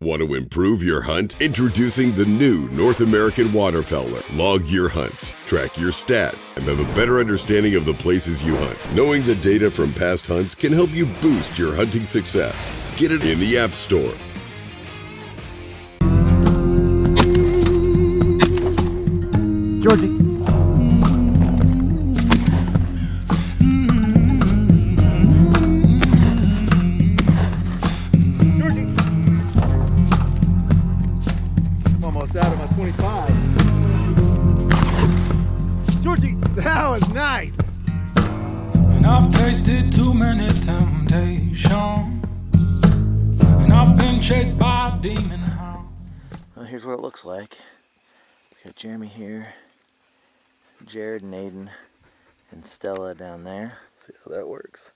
Want to improve your hunt? Introducing the new North American Waterfowler. Log your hunts, track your stats, and have a better understanding of the places you hunt. Knowing the data from past hunts can help you boost your hunting success. Get it in the App Store. Georgie. Out of my 25. Georgie, that was nice. And I've tasted too many temptations, and I've been chased by a demon hound. Well, here's what it looks like. We got Jeremy here, Jared and Aiden, and Stella down there. Let's see how that works.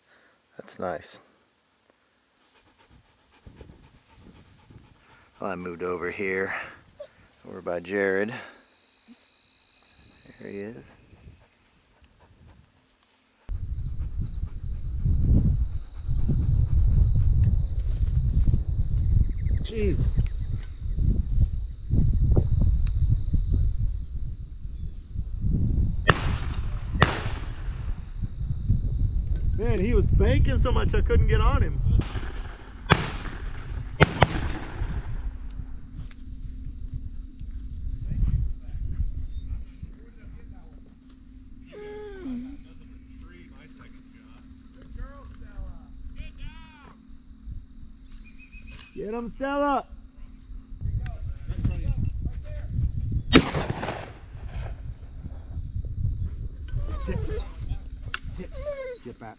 That's nice. Well, I moved over here. Over by Jared. There he is. Jeez. Man, he was banking so much I couldn't get on him. Get him, Stella! Sit. Sit. Get back.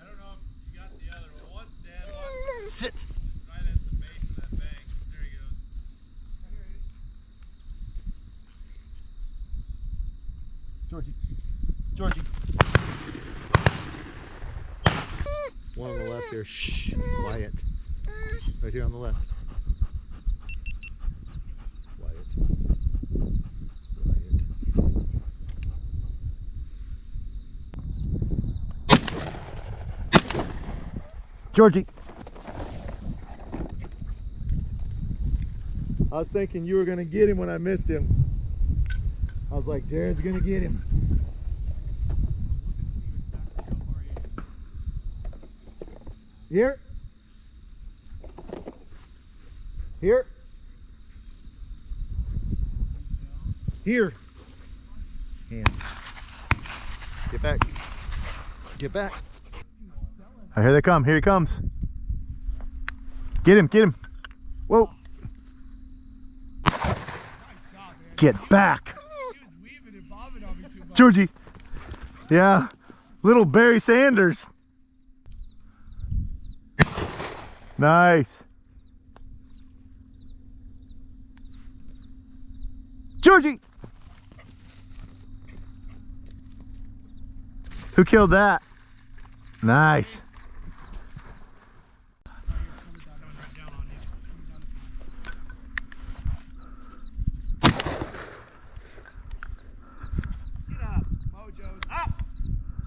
I don't know if you got the other one. One's dead, one's Sit. right at the base of that bank. There he goes. Georgie. Georgie. One on the left here. Shh. Quiet. Right here on the left. Quiet. Quiet. Georgie. I was thinking you were going to get him when I missed him. I was like, Jared's going to get him. Here. Here. Here. Hand. Get back. Get back. Oh, here they come. Here he comes. Get him. Get him. Whoa. Get back. Georgie. Yeah. Little Barry Sanders. Nice. Georgie! Who killed that? Nice. Get up, Mojo's up!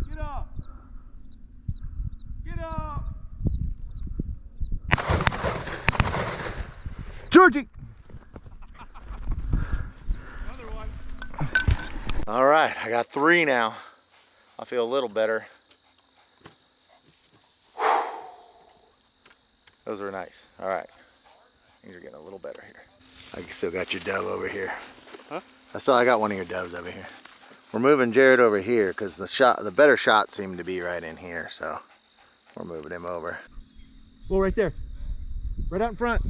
Get up! Get up! Georgie! Another one. All right, I got 3 now. I feel a little better. Those were nice. All right, things are getting a little better here. I still got your dove over here. Huh? I got one of your doves over here. We're moving Jared over here because the better shot seemed to be right in here, so we're moving him over. Well, right there, right out in front.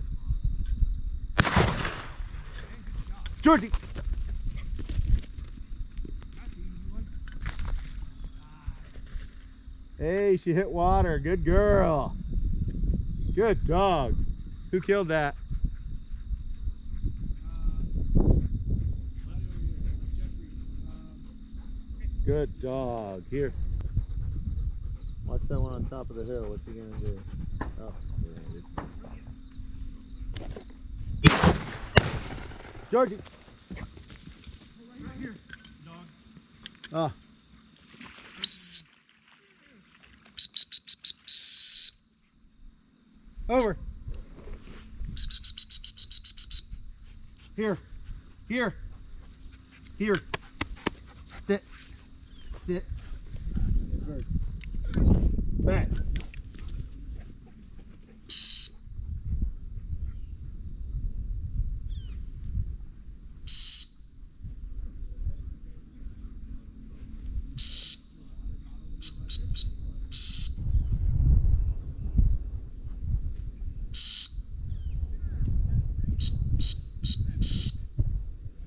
Georgie. Hey, she hit water. Good girl. Good dog. Who killed that? Good dog. Here. Watch that one on top of the hill. What's he gonna do? Oh, yeah, Georgie. Right here, dog. Ah. Over. Here. Here. Here. Sit. Sit. Bird. Back.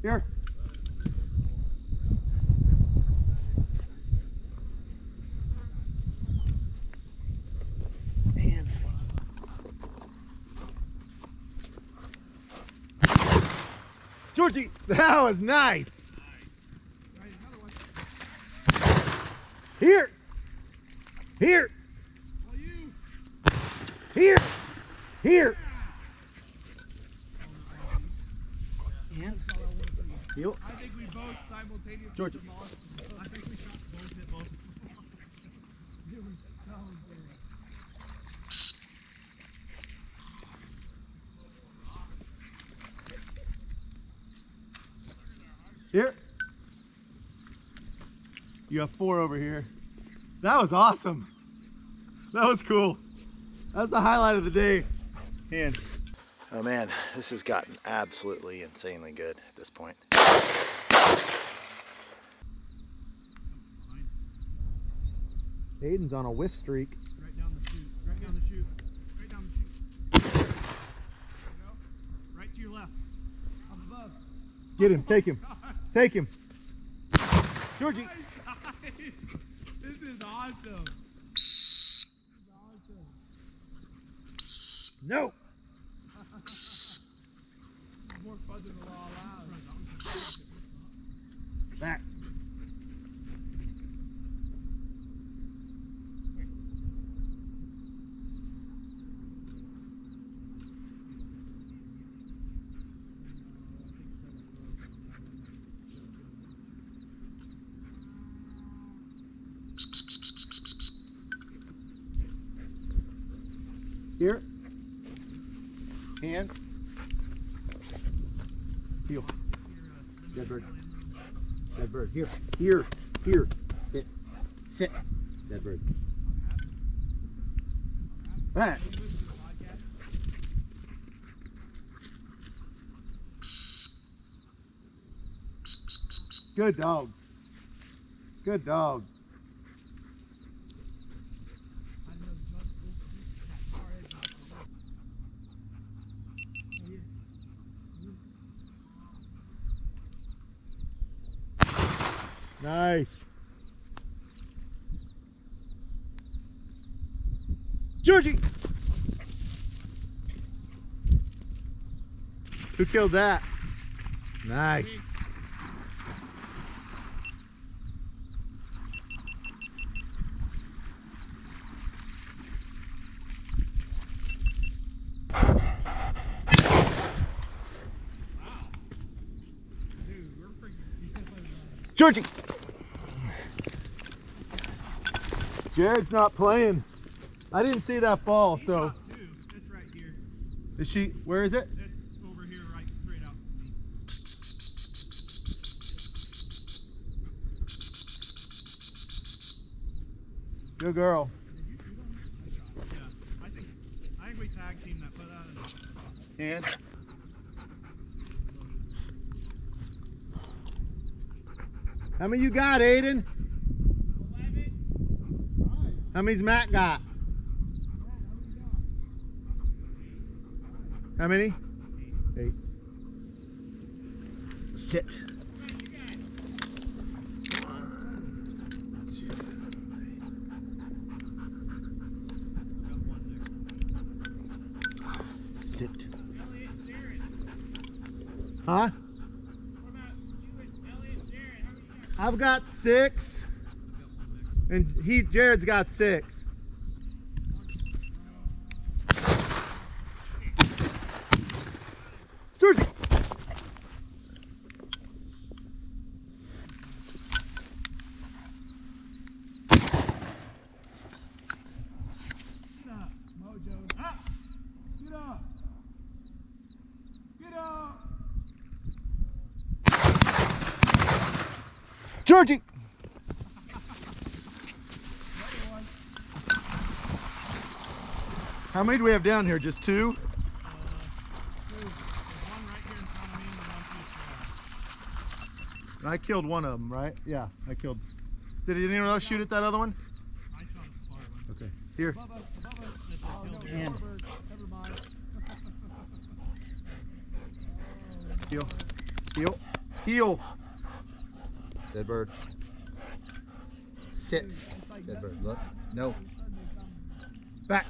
Here. Man. Georgie, that was nice. Here. Here. Here. Here. And heel. I think we both simultaneously Georgia. demolished. I think we shot both at both. It was so good. Here. You have 4 over here. That was awesome. That was cool. That's the highlight of the day. Hand. Oh man, this has gotten absolutely insanely good at this point. Aiden's on a whiff streak. Right down the chute. Right down the chute. Right down the chute. There you go. Right to your left. Up above. Get him, take him. Take him. Georgie. This is awesome. No. More fun than the law allows. Back. Here. Hand. Heel. Dead bird. Dead bird. Here. Here. Here. Sit. Sit. Dead bird. Back. Good dog. Good dog. Nice. Georgie! Who killed that? Nice. Georgie! Jared's not playing. I didn't see that ball, so. It's right here. Is she, where is it? It's over here, right straight out. Good girl. Yeah, I think we tag team that put out. And how many you got, Aiden? 11. How many's Matt got? How many? 8. Sit. Sit. Huh? I've got 6, and Jared's got 6. Georgie! Get up, Mojo. Up! Get up! Georgie! How many do we have down here? Just 2? There's one right here in front of me and one to the trail. I killed one of them, right? Yeah, I killed. Did anyone else shoot at that other one? I shot the far one. Okay. Here. Above us, above us. Oh, no, And- bird. Never mind. Heel. Heel. Heel. Dead bird. Sit. Dead bird. Look. No. Back.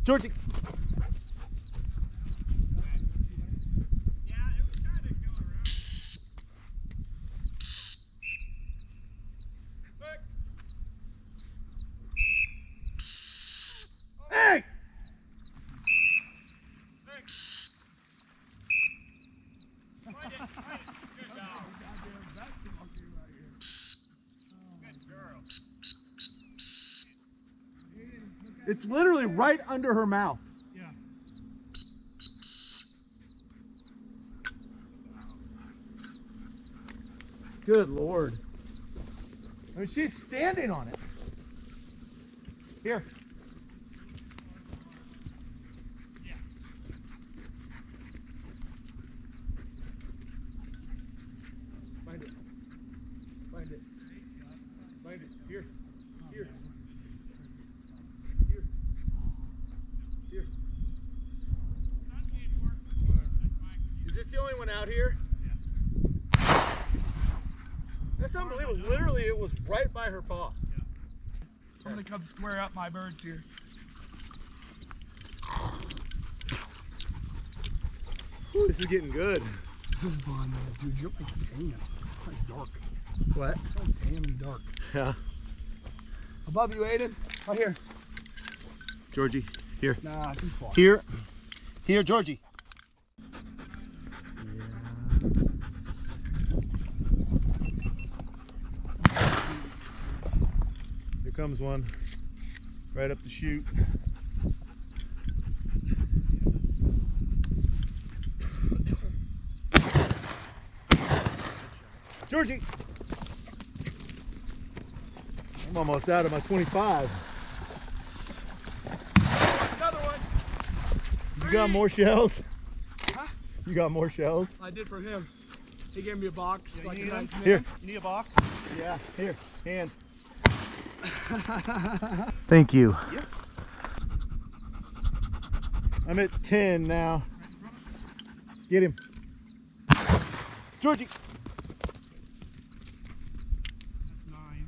Georgie. Hey! It's literally right under her mouth. Yeah. Good Lord. I mean, she's standing on it. Here. Find it. Find it. Find it. Here. Here. Here. Here. Is this the only one out here? That's unbelievable. Literally, it was right by her paw. I'm gonna come square up my birds here. Ooh, this is getting good. This is fun, dude. You're like damn. It's like dark. What? It's like damn dark. Yeah. Above you, Aiden. Right here. Georgie, here. Nah, too far. Here. Here, Georgie. Here comes one. Right up the chute. Georgie! I'm almost out of my 25. Another one. You got more shells? Huh? You got more shells? I did for him. He gave me a box. Yeah, like a you need nice them? man. Here. You need a box? Yeah, here, hand. Thank you. Yep. I'm at 10 now. Get him. Georgie. That's 9.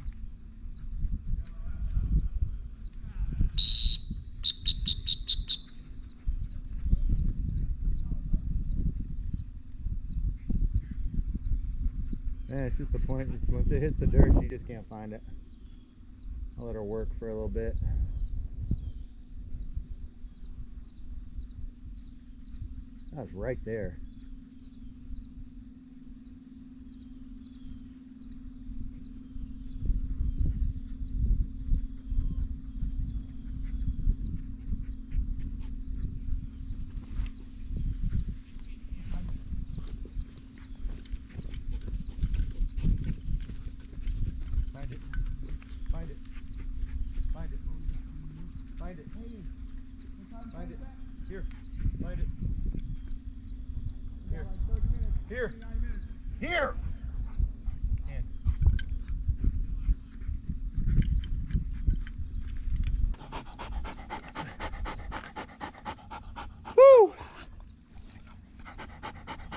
Man, it's just the point. It's once it hits the dirt, you just can't find it. I'll let her work for a little bit. That was right there. Find it. Find it. Find it. Find it. Find it. Here. Find it. Here. Here. Here. Hand. Woo!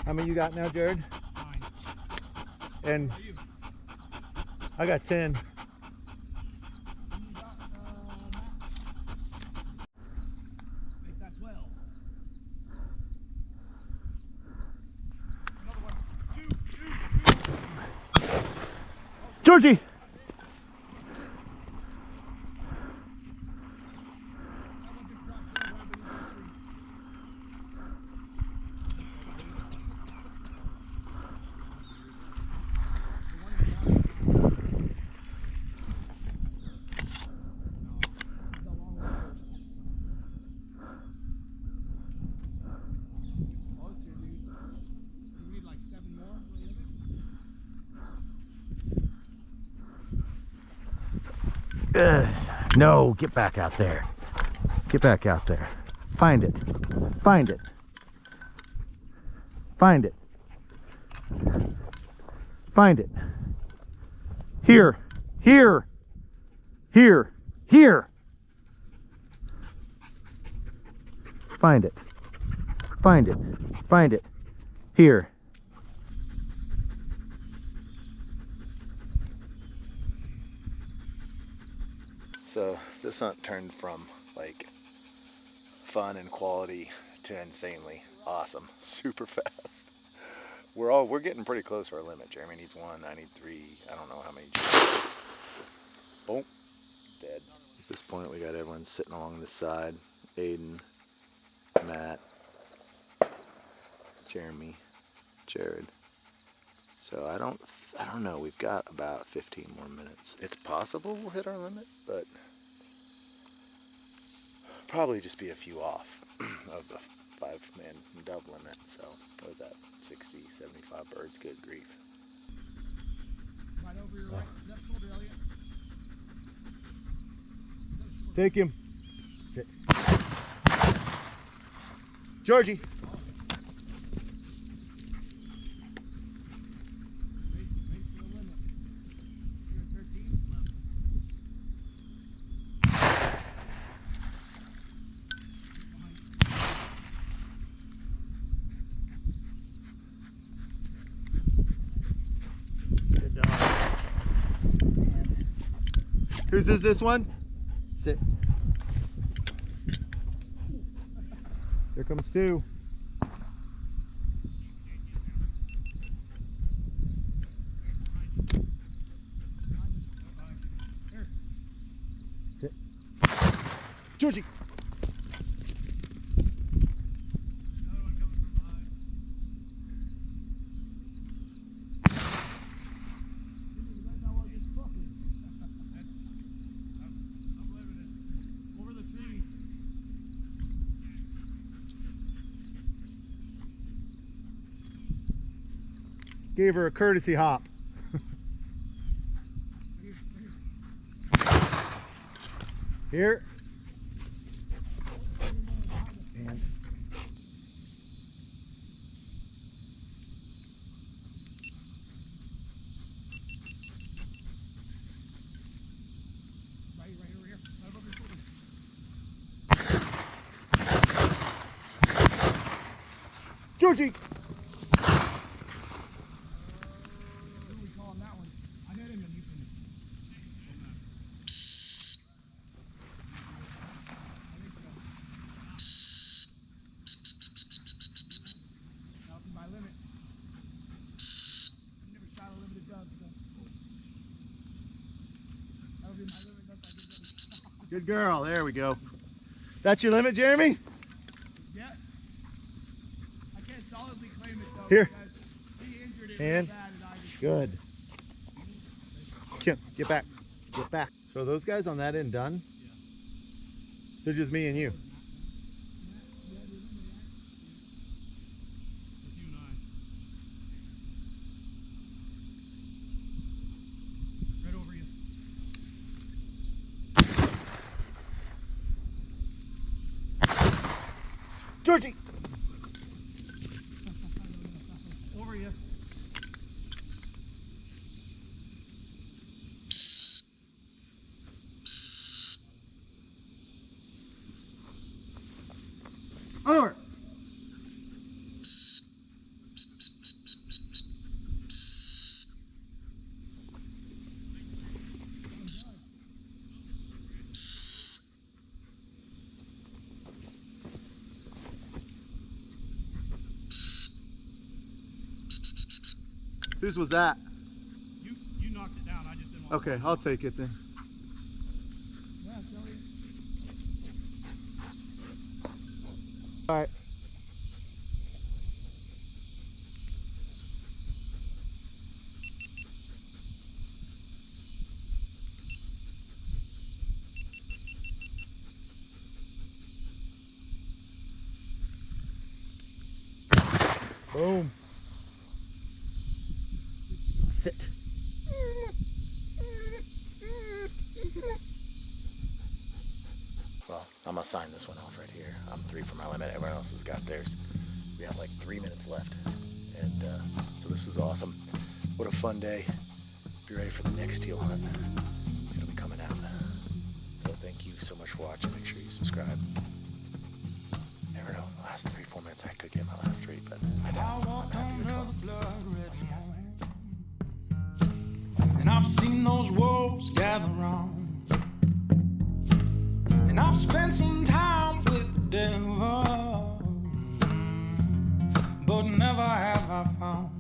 How many you got now, Jared? 9. And I got 10. Make that 12. Another one. Two. Georgie! No, get back out there. Get back out there. Find it. Find it. Find it. Find it. Here. Here. Here. Here. Find it. Find it. Find it. Here. So this hunt turned from like fun and quality to insanely awesome, super fast. We're getting pretty close to our limit. Jeremy needs 1, I need 3. I don't know how many. Boom, dead. At this point, we got everyone sitting along the side. Aiden, Matt, Jeremy, Jared. So I don't know. We've got about 15 more minutes. It's possible we'll hit our limit, but probably just be a few off of the 5-man dove limit. So what was that? 60, 75 birds. Good grief. Right over your right, left shoulder, Elliot. Take him. Sit. Georgie. Whose is this one? Sit. Here comes 2. Sit. Georgie. Gave her a courtesy hop. Here. And Right over here. Right over your shoulder. Georgie. Good girl. There we go. That's your limit, Jeremy? Yeah. I can't solidly claim it though. Here. He injured it And so bad and I just... good. Kim, get back. Get back. So those guys on that end done? Yeah. So just me and you. Just you and I. Right over you. Georgie. Over you. Over. Whose was that? You knocked it down. I just didn't want Okay, I'll take it then. Yeah, Kelly. All right. Boom. Sit. Well, I'm gonna sign this one off right here. I'm 3 for my limit. Everyone else has got theirs. We have like 3 minutes left. And so this was awesome. What a fun day. Be ready for the next teal hunt. It'll be coming out. So thank you so much for watching. Make sure you subscribe. Never know. Last 3-4 minutes I could get my last 3, but I doubt. I'm happy with 12. I'll see you guys later. And I've seen those wolves gather round, and I've spent some time with the devil, but never have I found